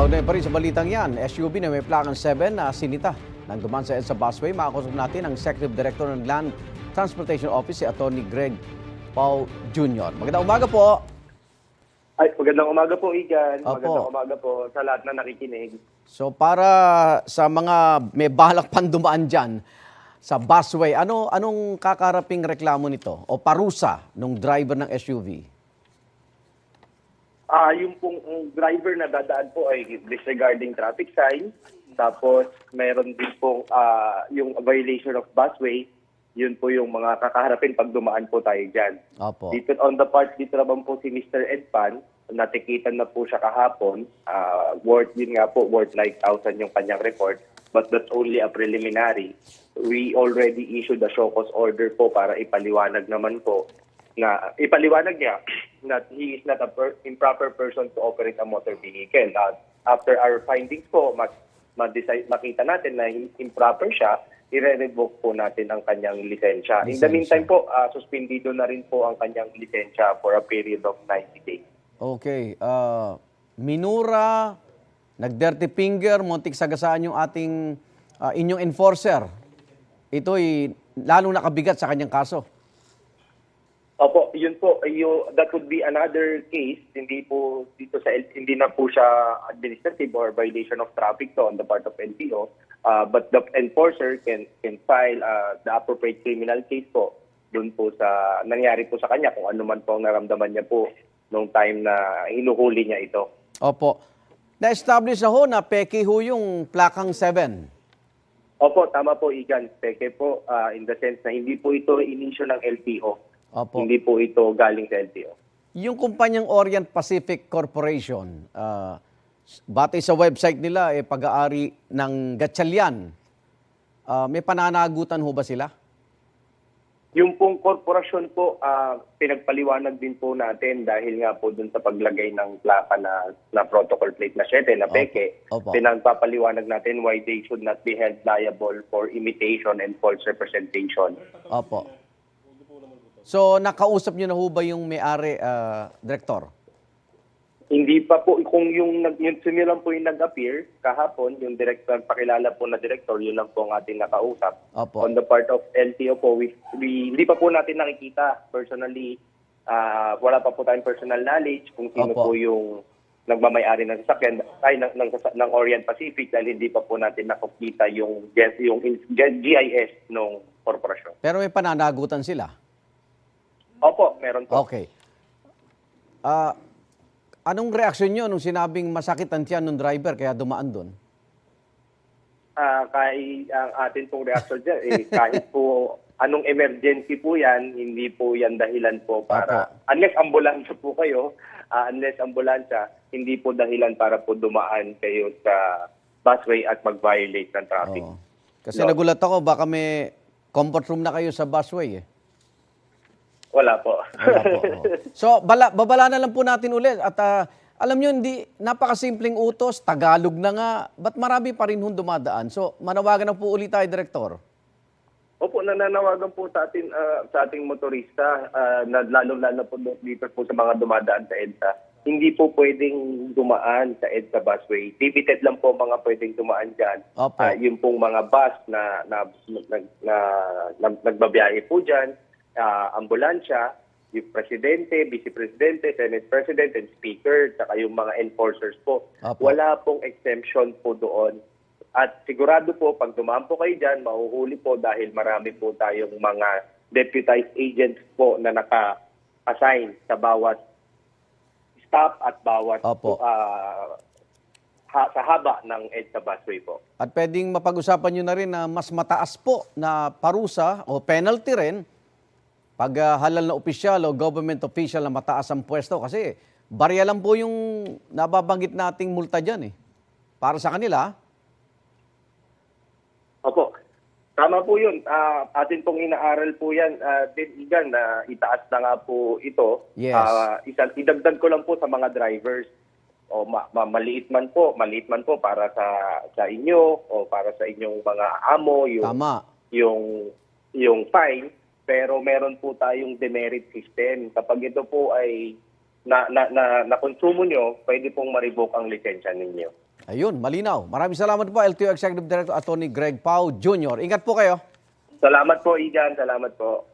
Kaugnay pa rin sa balitang yan, SUV na may plakang 7 na sinita. Nang duman sa EDSA Busway, makakusap natin ang Executive Director ng Land Transportation Office, si Atty. Greg Pau Jr. Magandang umaga po. Ay, magandang umaga po, Igan. Opo. Magandang umaga po sa lahat na nakikinig. So para sa mga may balak pang dumaan dyan sa busway, anong kakaraping reklamo nito o parusa ng driver ng SUV? Yung pong driver na dadaan po ay disregarding traffic sign. Tapos, meron din pong yung violation of busway. Yun po yung mga kakaharapin pag dumaan po tayo dyan. Opo. Dito on the part, dito naman po si Mr. Edpan, natikitan na po siya kahapon. Worth like 1,000 yung kanyang report. But that's only a preliminary. We already issued a show cause order po para ipaliwanag naman po na ipaliwanag niya that he is not a improper person to operate a motor vehicle. After our findings po, makita natin na improper siya, i-revoke po natin ang kanyang lisensya. In the meantime po, suspendido na rin po ang kanyang lisensya for a period of 90 days. Okay. Minura, nag-dirty finger, muntik sagasaan yung ating inyong enforcer. Ito'y lalong nakabigat sa kanyang kaso. Opo, yun po, that would be another case. Hindi na po siya administrative or violation of traffic to on the part of LTO. But the enforcer can file the appropriate criminal case po doon po sa nangyari po sa kanya kung ano man po ang naramdaman niya po nung time na hinuhuli niya ito. Opo. Na-establish na ho na peke ho yung plakang 7. Opo, tama po, Igan. Peke po in the sense na hindi po ito inisyo ng LTO. Opo. Hindi po ito galing sa LTO. Yung kumpanyang Orient Pacific Corporation, batay sa website nila, pag-aari ng Gatchalian. May pananagutan ho ba sila? Yung pong korporasyon po, pinagpaliwanag din po natin dahil nga po dun sa paglagay ng plaka na protocol plate na 7 na peke. Opo. Pinagpapaliwanag natin why they should not be held liable for imitation and false representation. Opo. So, nakausap nyo na ho ba yung may-ari, Director? Hindi pa po, kung yung sila lang po yung nag-appear kahapon, yung director, pakilala po na director, yun lang po ang ating nakausap. Opo. On the part of LTO po, hindi pa po natin nakikita personally. Wala pa po tayong personal knowledge kung sino Opo. po yung nagmamay-ari ng sasakyan ng Orient Pacific dahil hindi pa po natin nakikita yung GIS ng korporasyon. Pero may pananagutan sila? Opo, meron po. Okay. Anong reaksyon nyo nung sinabing masakit ang tiyan ng driver kaya dumaan doon? Ang atin pong reaction dyan, kahit po anong emergency po yan, hindi po yan dahilan po para, unless ambulansya po kayo, hindi po dahilan para po dumaan kayo sa busway at mag-violate ng traffic. Oo. Kasi nagulat ako, baka may comfort room na kayo sa busway. Wala po. Wala po. So, babala na lang po natin ulit. At alam nyo, napakasimpleng utos, Tagalog na nga, ba't marami pa rin dumadaan? So, manawagan na po ulit tayo, Director. Opo, nananawagan po sa ating motorista, lalo-lalo po dito po sa mga dumadaan sa EDSA. Hindi po pwedeng dumaan sa EDSA busway. Limited lang po mga pwedeng dumaan dyan. Opo. Yung pong mga bus na nagbabiyahe po dyan, ambulansya, yung presidente, vice-presidente, senate president, and speaker, saka yung mga enforcers po. Opo. Wala pong exemption po doon. At sigurado po, pag dumaan po kayo dyan, mahuhuli po dahil marami po tayong mga deputized agents po na naka-assign sa bawat stop at bawat sa haba ng EDSA busway po. At pwedeng mapag-usapan nyo na rin na mas mataas po na parusa o penalty rin pag halal na opisyal o government official na mataas ang pwesto. Kasi barya lang po yung nababanggit nating multa dyan para sa kanila. Opo. Tama po yun. Atin pong inaaral po yan, Igan, na itaas na nga po ito. Yes. Idagdag ko lang po sa mga drivers. O maliit man po para sa inyo o para sa inyong mga amo Tama. yung fine, pero meron po tayong demerit system. Kapag ito po ay na konsumo nyo, pwede pong ma-revoke ang lisensya ninyo. Ayun, malinaw. Maraming salamat po, LTO Executive Director Attorney Greg Pau Jr. Ingat po kayo. Salamat po, Igan. Salamat po.